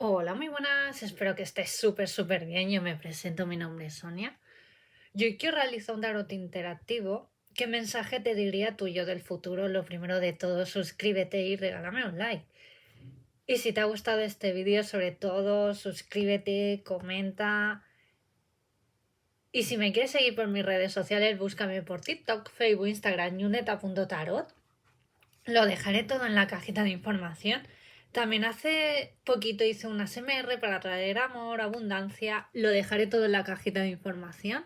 Hola, muy buenas. Espero que estés súper bien. Yo me presento, mi nombre es Sonia. Yo quiero realizar un tarot interactivo. ¿Qué mensaje te diría tú yo del futuro? Lo primero de todo, suscríbete y regálame un like. Y si te ha gustado este vídeo, sobre todo, suscríbete, comenta. Y si me quieres seguir por mis redes sociales, búscame por TikTok, Facebook, Instagram, yuneta.tarot. Lo dejaré todo en la cajita de información. También hace poquito hice una SMR para traer amor, abundancia. Lo dejaré todo en la cajita de información.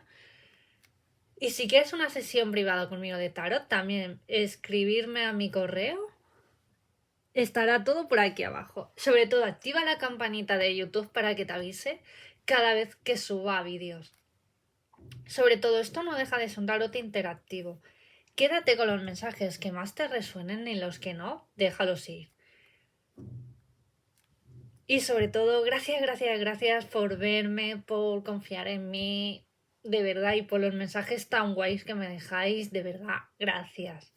Y si quieres una sesión privada conmigo de tarot, también escribirme a mi correo. Estará todo por aquí abajo. Sobre todo, activa la campanita de YouTube para que te avise cada vez que suba vídeos. Sobre todo, esto no deja de ser un tarot interactivo. Quédate con los mensajes que más te resuenen y los que no, déjalos ir. Y sobre todo, gracias por verme, por confiar en mí, de verdad, y por los mensajes tan guays que me dejáis, de verdad, gracias.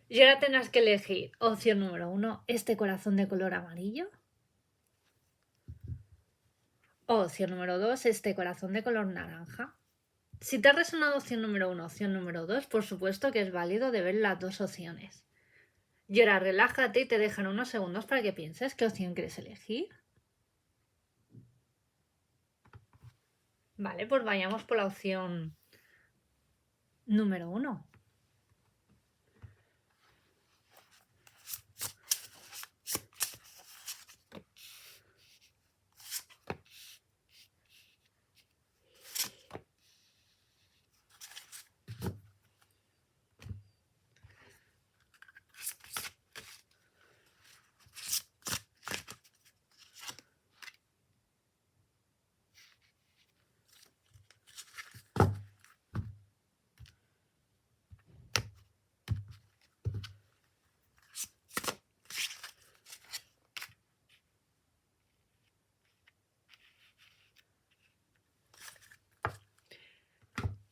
Y ahora tendrás que elegir opción número 1, este corazón de color amarillo. O opción número 2, este corazón de color naranja. Si te ha resonado opción número 1, opción número 2, por supuesto que es válido de ver las dos opciones. Y ahora relájate y te dejan unos segundos para que pienses qué opción quieres elegir. Vale, pues vayamos por la opción número 1.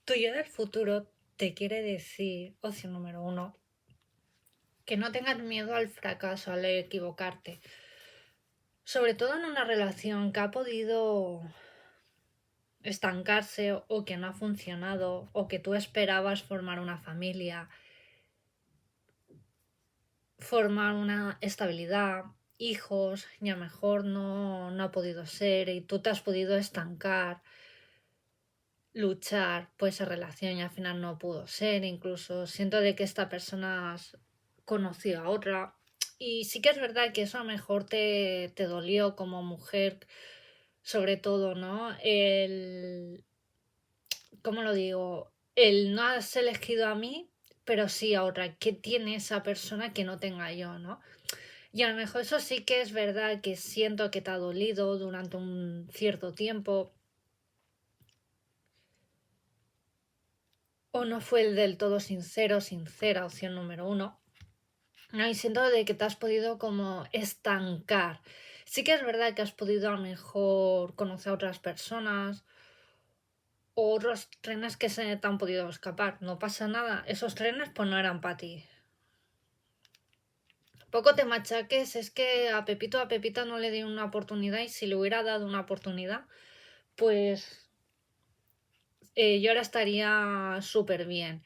Tu yo del futuro te quiere decir, opción número 1, que no tengas miedo al fracaso, al equivocarte. Sobre todo en una relación que ha podido estancarse o que no ha funcionado o que tú esperabas formar una familia, formar una estabilidad, hijos, y a lo mejor no ha podido ser y tú te has podido estancar, luchar por esa relación y al final no pudo ser. Incluso siento de que esta persona conoció a otra. Y sí que es verdad que eso a lo mejor te dolió como mujer, sobre todo, ¿no? ¿Cómo lo digo? El no has elegido a mí, pero sí a otra. ¿Qué tiene esa persona que no tenga yo, no? Y a lo mejor eso sí que es verdad que siento que te ha dolido durante un cierto tiempo. O no fue el del todo sincero, sincera, opción número 1. No, y siento de que te has podido como estancar. Sí que es verdad que has podido a lo mejor conocer a otras personas o otros trenes que se te han podido escapar. No pasa nada. Esos trenes pues no eran para ti. Poco te machaques, es que a Pepita no le di una oportunidad y si le hubiera dado una oportunidad, pues yo ahora estaría súper bien.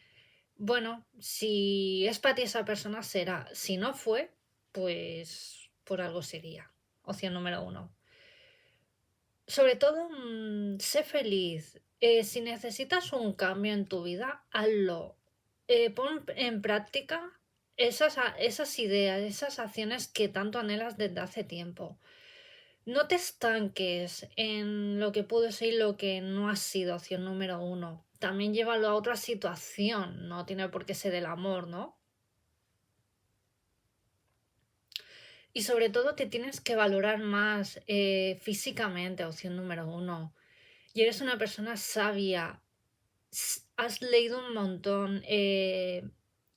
Bueno, si es para ti esa persona será. Si no fue, pues por algo sería. Opción número 1. Sobre todo, sé feliz. Si necesitas un cambio en tu vida, hazlo. Pon en práctica esas ideas, esas acciones que tanto anhelas desde hace tiempo. No te estanques en lo que pudo ser y lo que no ha sido, opción número 1. También llévalo a otra situación, no tiene por qué ser el amor, ¿no? Y sobre todo te tienes que valorar más físicamente, opción número 1. Y eres una persona sabia, has leído un montón,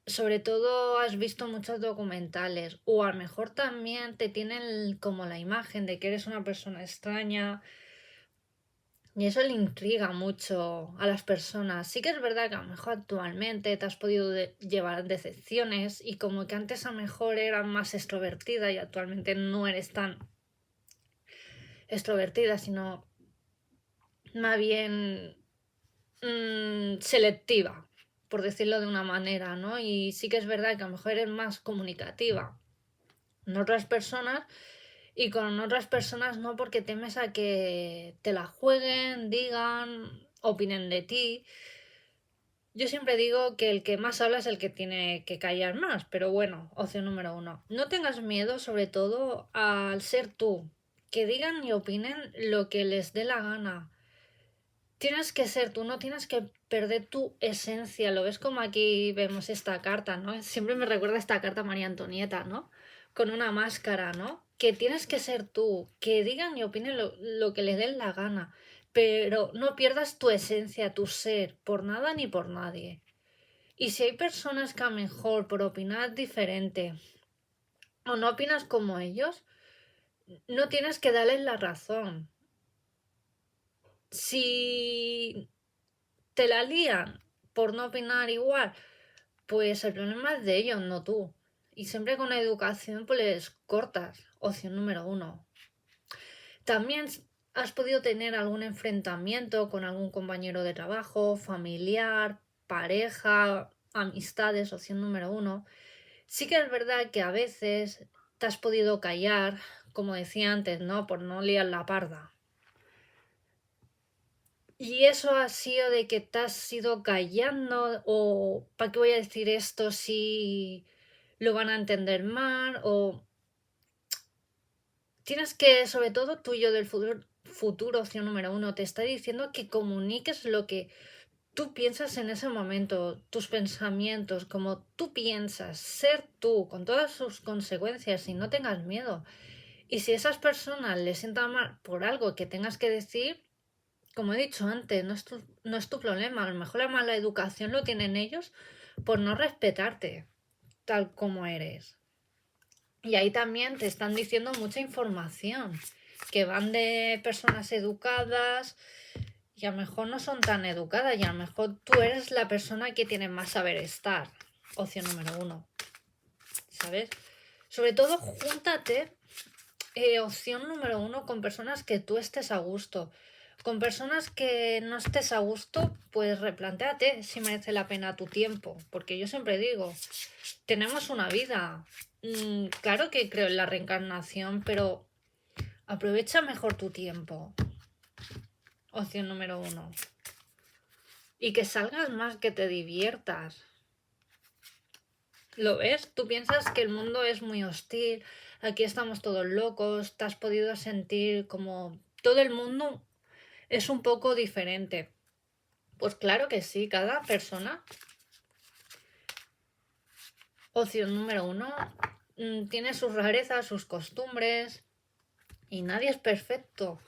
sobre todo has visto muchos documentales, o a lo mejor también te tienen como la imagen de que eres una persona extraña, y eso le intriga mucho a las personas. Sí que es verdad que a lo mejor actualmente te has podido llevar decepciones y como que antes a lo mejor eras más extrovertida y actualmente no eres tan. extrovertida, sino más bien selectiva, por decirlo de una manera, ¿no? Y sí que es verdad que a lo mejor eres más comunicativa con otras personas y con otras personas no, porque temes a que te la jueguen, digan, opinen de ti. Yo siempre digo que el que más habla es el que tiene que callar más, pero bueno, opción número uno. No tengas miedo, sobre todo, al ser tú. Que digan y opinen lo que les dé la gana. Tienes que ser tú, no tienes que perder tu esencia. Lo ves como aquí vemos esta carta, ¿no? Siempre me recuerda esta carta a María Antonieta, ¿no? Con una máscara, ¿no? Que tienes que ser tú, que digan y opinen lo que les den la gana, pero no pierdas tu esencia, tu ser, por nada ni por nadie. Y si hay personas que a lo mejor por opinar diferente o no opinas como ellos, no tienes que darles la razón. Si te la lían por no opinar igual, pues el problema es de ellos, no tú. Y siempre con educación pues les cortas. Opción número uno. También has podido tener algún enfrentamiento con algún compañero de trabajo, familiar, pareja, amistades, opción número uno. Sí que es verdad que a veces te has podido callar, como decía antes, ¿no? Por no liar la parda. Y eso ha sido de que te has ido callando o ¿para qué voy a decir esto si lo van a entender mal? O tienes que, sobre todo tuyo del futuro, opción número uno, te está diciendo que comuniques lo que tú piensas en ese momento, tus pensamientos, como tú piensas, ser tú, con todas sus consecuencias y no tengas miedo. Y si a esas personas les sientan mal por algo que tengas que decir, como he dicho antes, no es tu problema. A lo mejor la mala educación lo tienen ellos por no respetarte tal como eres. Y ahí también te están diciendo mucha información, que van de personas educadas y a lo mejor no son tan educadas y a lo mejor tú eres la persona que tiene más saber estar. Opción número uno. ¿Sabes? Sobre todo, júntate, opción número uno, con personas que tú estés a gusto. Con personas que no estés a gusto, pues replantéate si merece la pena tu tiempo. Porque yo siempre digo, tenemos una vida. Claro que creo en la reencarnación, pero aprovecha mejor tu tiempo. Opción número uno. Y que salgas más, que te diviertas. ¿Lo ves? Tú piensas que el mundo es muy hostil, aquí estamos todos locos, te has podido sentir como todo el mundo es un poco diferente. Pues claro que sí, cada persona. Opción número uno, tiene sus rarezas, sus costumbres y nadie es perfecto.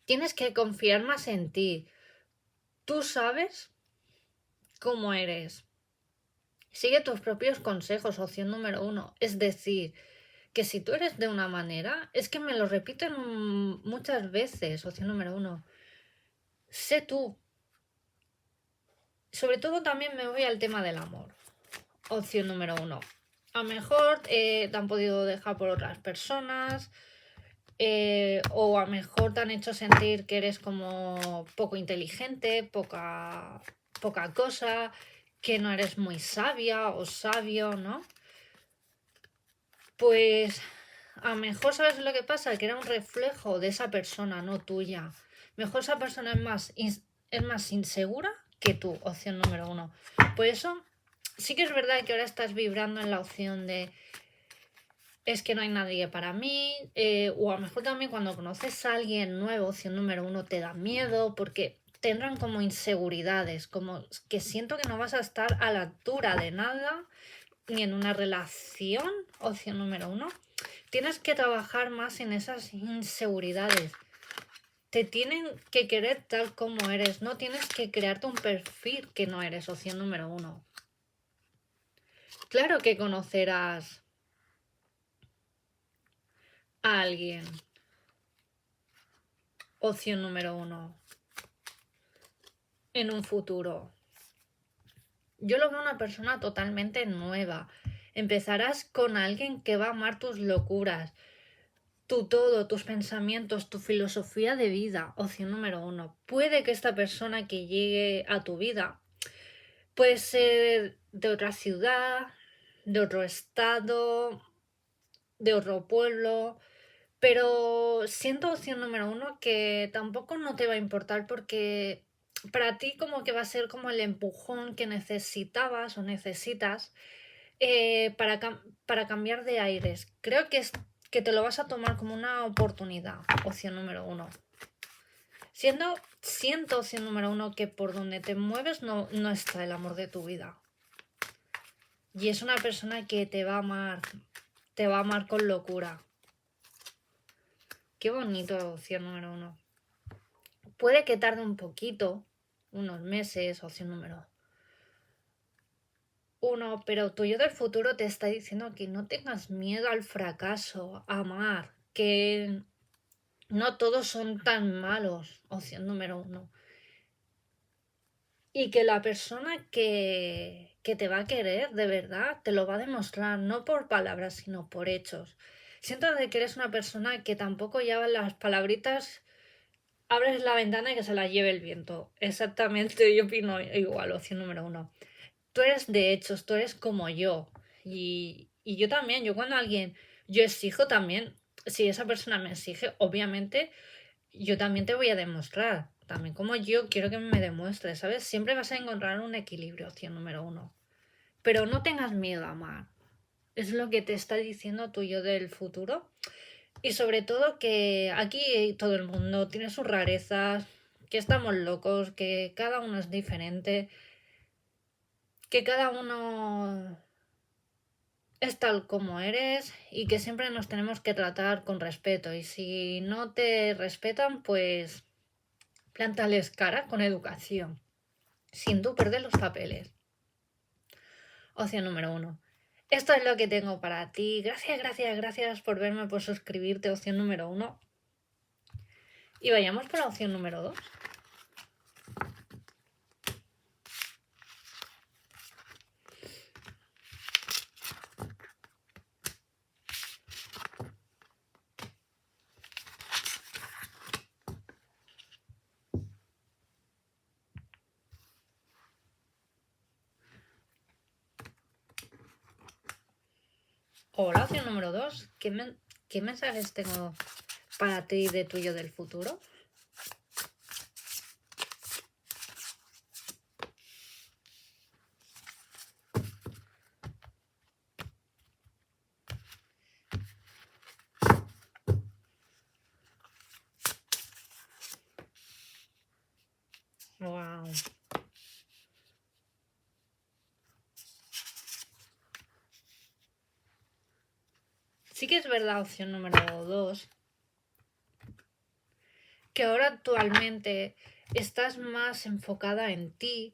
Tienes que confiar más en ti. Tú sabes cómo eres. Sigue tus propios consejos, opción número uno. Es decir, que si tú eres de una manera, es que me lo repiten muchas veces, opción número uno. Sé tú. Sobre todo también me voy al tema del amor. Opción número uno. A lo mejor te han podido dejar por otras personas, o a lo mejor te han hecho sentir que eres como poco inteligente, poca cosa, que no eres muy sabia o sabio, ¿no? Pues a lo mejor sabes lo que pasa, que era un reflejo de esa persona, no tuya. Mejor esa persona es más insegura que tú, opción número uno. Por eso sí que es verdad que ahora estás vibrando en la opción de es que no hay nadie para mí, o a lo mejor también cuando conoces a alguien nuevo, opción número uno, te da miedo porque tendrán como inseguridades, como que siento que no vas a estar a la altura de nada, ni en una relación, opción número uno. Tienes que trabajar más en esas inseguridades. Te tienen que querer tal como eres, no tienes que crearte un perfil que no eres, opción número uno. Claro que conocerás a alguien, opción número uno, en un futuro. Yo lo veo una persona totalmente nueva. Empezarás con alguien que va a amar tus locuras, tu todo, tus pensamientos, tu filosofía de vida, opción número uno. Puede que esta persona que llegue a tu vida puede ser de otra ciudad, de otro estado, de otro pueblo, pero siento opción número uno que tampoco no te va a importar porque para ti como que va a ser como el empujón que necesitabas o necesitas para cambiar de aires. Creo que te lo vas a tomar como una oportunidad, opción número uno. Siento opción número uno que por donde te mueves no está el amor de tu vida. Y es una persona que te va a amar con locura. Qué bonito, opción número uno. Puede que tarde un poquito, unos meses, opción número uno, pero tu yo del futuro te está diciendo que no tengas miedo al fracaso, a amar, que no todos son tan malos, opción número uno. Y que la persona que te va a querer de verdad te lo va a demostrar, no por palabras, sino por hechos. Siento de que eres una persona que tampoco lleva las palabritas, abres la ventana y que se la lleve el viento. Exactamente, yo opino igual, opción número uno. Tú eres de hechos, tú eres como yo. Y yo también, yo exijo también, si esa persona me exige, obviamente yo también te voy a demostrar. También como yo quiero que me demuestres, ¿sabes? Siempre vas a encontrar un equilibrio, opción número uno. Pero no tengas miedo a amar. Es lo que te está diciendo tu yo del futuro. Y sobre todo que aquí todo el mundo tiene sus rarezas, que estamos locos, que cada uno es diferente, que cada uno es tal como eres y que siempre nos tenemos que tratar con respeto. Y si no te respetan, pues plántales cara con educación, sin tú perder los papeles. Opción número uno. Esto es lo que tengo para ti. Gracias por verme, por suscribirte. Opción número uno. Y vayamos por la opción número dos. Hola, opción número dos. ¿Qué mensajes tengo para ti de tuyo del futuro? Wow. Sí que es verdad, opción número dos, que ahora actualmente estás más enfocada en ti.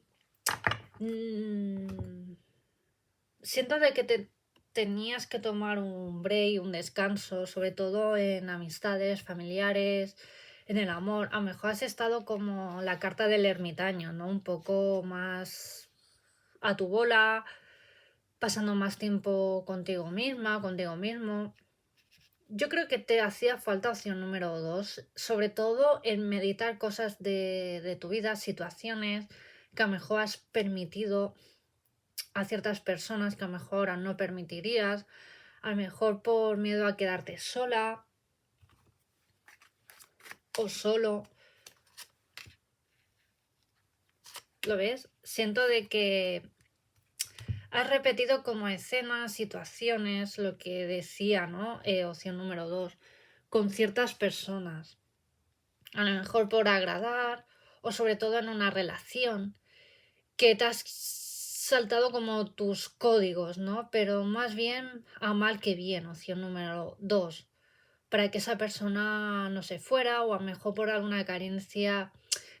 Siento de que te tenías que tomar un break, un descanso, sobre todo en amistades, familiares, en el amor. A lo mejor has estado como la carta del ermitaño, ¿no? Un poco más a tu bola, pasando más tiempo contigo misma, contigo mismo. Yo creo que te hacía falta opción número dos, sobre todo en meditar cosas de tu vida, situaciones que a lo mejor has permitido a ciertas personas que a lo mejor ahora no permitirías, a lo mejor por miedo a quedarte sola o solo. ¿Lo ves? Siento de que has repetido como escenas, situaciones, lo que decía, ¿no? Opción número dos, con ciertas personas. A lo mejor por agradar o sobre todo en una relación que te has saltado como tus códigos, ¿no? Pero más bien a mal que bien, opción número dos, para que esa persona no se fuera o a lo mejor por alguna carencia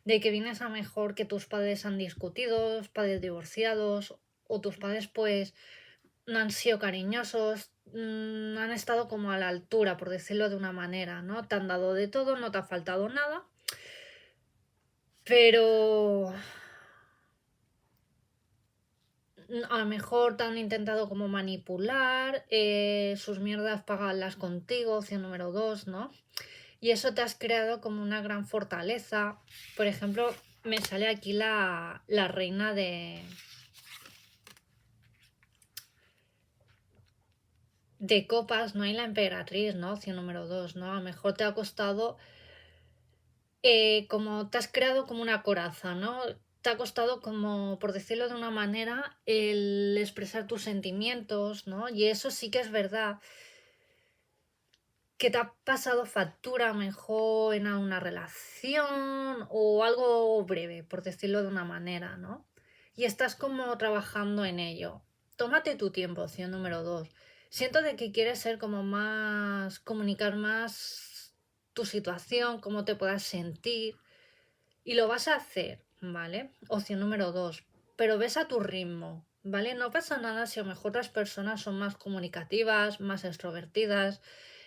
de que vienes a mejor que tus padres han discutido, padres divorciados o tus padres pues no han sido cariñosos, han estado como a la altura, por decirlo de una manera, ¿no? Te han dado de todo, no te ha faltado nada, pero A lo mejor te han intentado como manipular, sus mierdas pagarlas contigo, opción número 2, ¿no? Y eso te has creado como una gran fortaleza. Por ejemplo, me sale aquí la reina de copas, ¿no? Y la emperatriz, ¿no? Opción número 2, ¿no? A lo mejor te ha costado, como te has creado como una coraza, ¿no? Te ha costado como, por decirlo de una manera, el expresar tus sentimientos, ¿no? Y eso sí que es verdad que te ha pasado factura mejor en una relación o algo breve, por decirlo de una manera, ¿no? Y estás como trabajando en ello. Tómate tu tiempo, opción número 2. Siento de que quieres ser como más, comunicar más tu situación, cómo te puedas sentir, y lo vas a hacer, ¿vale? Opción número 2. Pero ves a tu ritmo, ¿vale? No pasa nada si a lo mejor otras personas son más comunicativas, más extrovertidas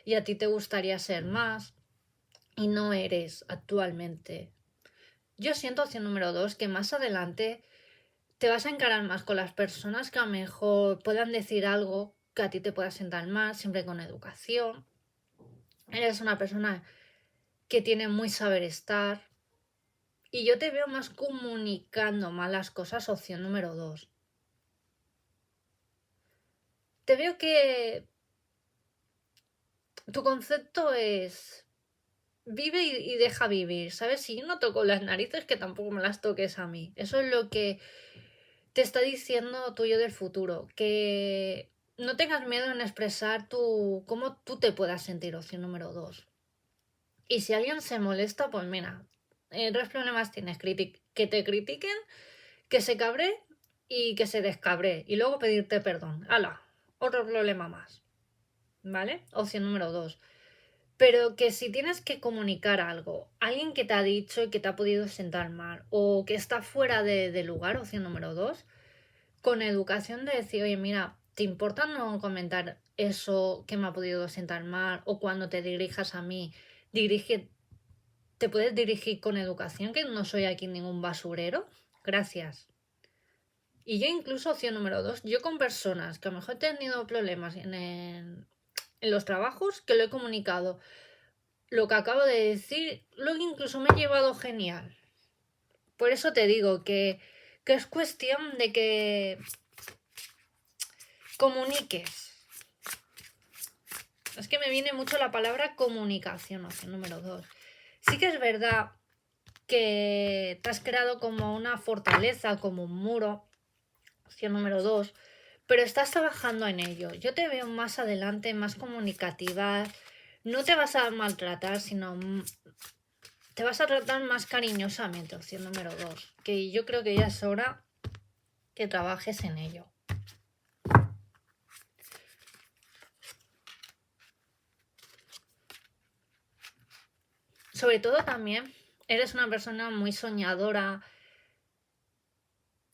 y a ti te gustaría ser más y no eres actualmente. Yo siento, opción número 2, que más adelante te vas a encarar más con las personas que a lo mejor puedan decir algo que a ti te pueda sentar más, siempre con educación. Eres una persona que tiene muy saber estar, y yo te veo más comunicando más las cosas, opción número 2. Te veo que tu concepto es vive y deja vivir, ¿sabes? Si yo no toco las narices, que tampoco me las toques a mí. Eso es lo que te está diciendo tu yo del futuro. Que no tengas miedo en expresar cómo tú te puedas sentir, opción número 2. Y si alguien se molesta, pues mira, tres problemas tienes. Que te critiquen, que se cabre y que se descabre. Y luego pedirte perdón. ¡Hala! Otro problema más. ¿Vale? Opción número 2. Pero que si tienes que comunicar algo, alguien que te ha dicho y que te ha podido sentar mal, o que está fuera de lugar, opción número 2, con educación de decir, oye, mira, ¿te importa no comentar eso que me ha podido sentar mal? O cuando te dirijas a mí, te puedes dirigir con educación, que no soy aquí ningún basurero. Gracias. Y yo incluso, opción número 2, yo con personas que a lo mejor he tenido problemas en los trabajos, que lo he comunicado. Lo que acabo de decir, luego incluso me he llevado genial. Por eso te digo que es cuestión de que comuniques. Es que me viene mucho la palabra comunicación, opción número 2. Sí que es verdad que te has creado como una fortaleza, como un muro, opción número 2, pero estás trabajando en ello. Yo te veo más adelante, más comunicativa. No te vas a maltratar, sino te vas a tratar más cariñosamente, opción número 2. Que yo creo que ya es hora que trabajes en ello. Sobre todo también, eres una persona muy soñadora.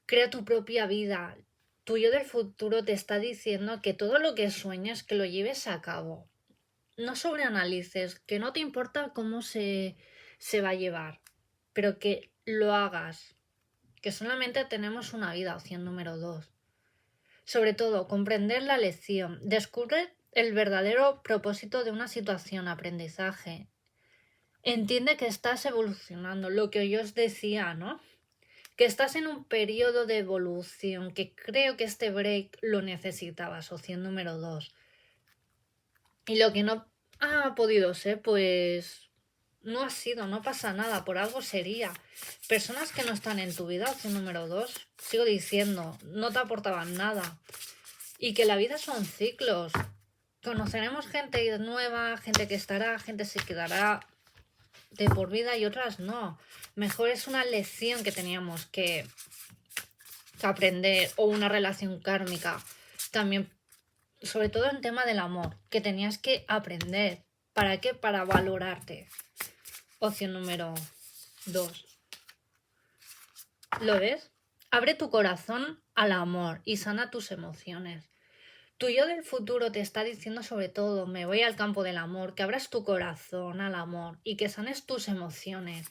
Crea tu propia vida. Tu yo del futuro te está diciendo que todo lo que sueñes, que lo lleves a cabo. No sobreanalices, que no te importa cómo se va a llevar, pero que lo hagas. Que solamente tenemos una vida, opción número 2. Sobre todo, comprender la lección. Descubre el verdadero propósito de una situación, aprendizaje. Entiende que estás evolucionando, lo que yo os decía, ¿no? Que estás en un periodo de evolución, que creo que este break lo necesitabas, opción número 2. Y lo que no ha podido ser, pues no ha sido, no pasa nada, por algo sería. Personas que no están en tu vida, opción número 2, sigo diciendo, no te aportaban nada. Y que la vida son ciclos. Conoceremos gente nueva, gente que estará, gente se quedará de por vida y otras no. Mejor es una lección que teníamos que aprender, o una relación kármica. También, sobre todo en tema del amor, que tenías que aprender. ¿Para qué? Para valorarte. Opción número 2. ¿Lo ves? Abre tu corazón al amor y sana tus emociones. Tu yo del futuro te está diciendo, sobre todo, me voy al campo del amor, que abras tu corazón al amor y que sanes tus emociones.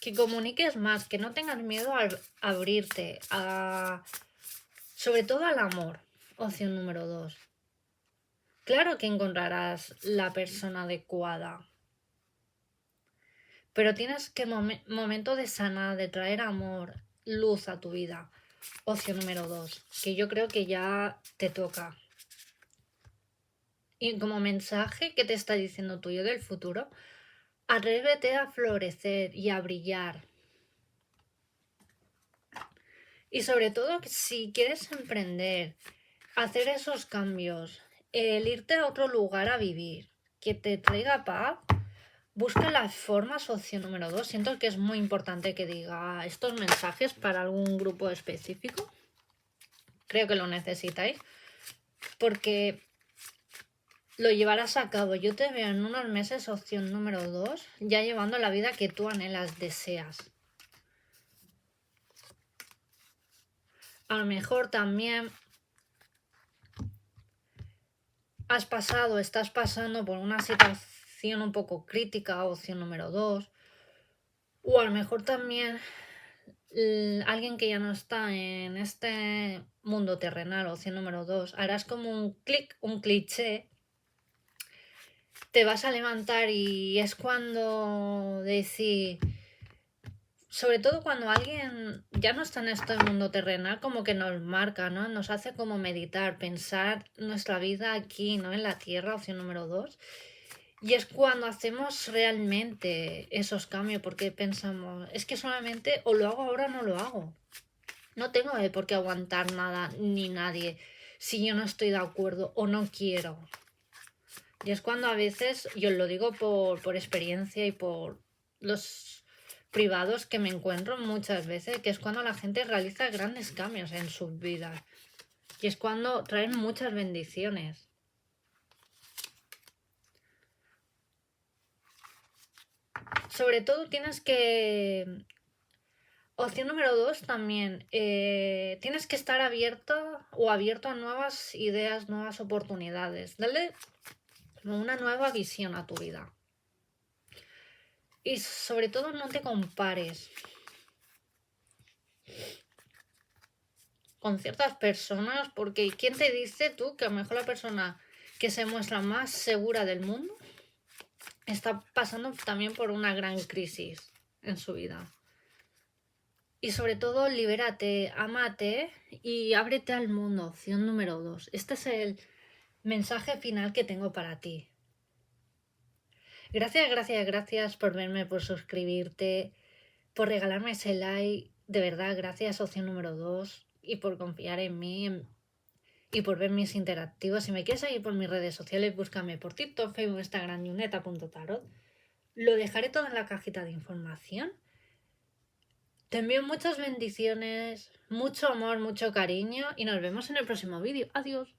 que comuniques más, que no tengas miedo a abrirte, sobre todo al amor. Opción número 2. Claro que encontrarás la persona adecuada, pero tienes que momento de sanar, de traer amor, luz a tu vida. Opción número 2, que yo creo que ya te toca. Y como mensaje que te está diciendo tu yo del futuro, atrévete a florecer y a brillar. Y sobre todo, si quieres emprender, hacer esos cambios, el irte a otro lugar a vivir, que te traiga paz, busca las formas. Opción número 2. Siento que es muy importante que diga estos mensajes para algún grupo específico. Creo que lo necesitáis, porque lo llevarás a cabo. Yo te veo en unos meses, opción número 2, ya llevando la vida que tú anhelas, deseas. A lo mejor también estás pasando por una situación un poco crítica, opción número 2. O a lo mejor también alguien que ya no está en este mundo terrenal, opción número 2, harás como un clic, un cliché. Te vas a levantar y es cuando decir, sobre todo cuando alguien ya no está en este mundo terrenal, como que nos marca, ¿no? Nos hace como meditar, pensar nuestra vida aquí, ¿no? En la tierra, opción número 2. Y es cuando hacemos realmente esos cambios, porque pensamos, es que solamente o lo hago ahora o no lo hago. No tengo por qué aguantar nada ni nadie si yo no estoy de acuerdo o no quiero. Y es cuando a veces, yo lo digo por experiencia y por los privados que me encuentro muchas veces, que es cuando la gente realiza grandes cambios en sus vidas. Y es cuando traen muchas bendiciones. Sobre todo tienes que... Opción número 2 también. Tienes que estar abierto o abierto a nuevas ideas, nuevas oportunidades. Dale una nueva visión a tu vida. Y sobre todo no te compares con ciertas personas, porque ¿quién te dice tú que a lo mejor la persona que se muestra más segura del mundo está pasando también por una gran crisis en su vida? Y sobre todo, libérate, ámate y ábrete al mundo. Opción número 2. Este es el mensaje final que tengo para ti. Gracias por verme, por suscribirte, por regalarme ese like. De verdad, gracias, opción número 2. Y por confiar en mí y por ver mis interactivos. Si me quieres seguir por mis redes sociales, búscame por TikTok, Facebook, Instagram, newsneta.tarot. Lo dejaré todo en la cajita de información. Te envío muchas bendiciones, mucho amor, mucho cariño y nos vemos en el próximo vídeo. Adiós.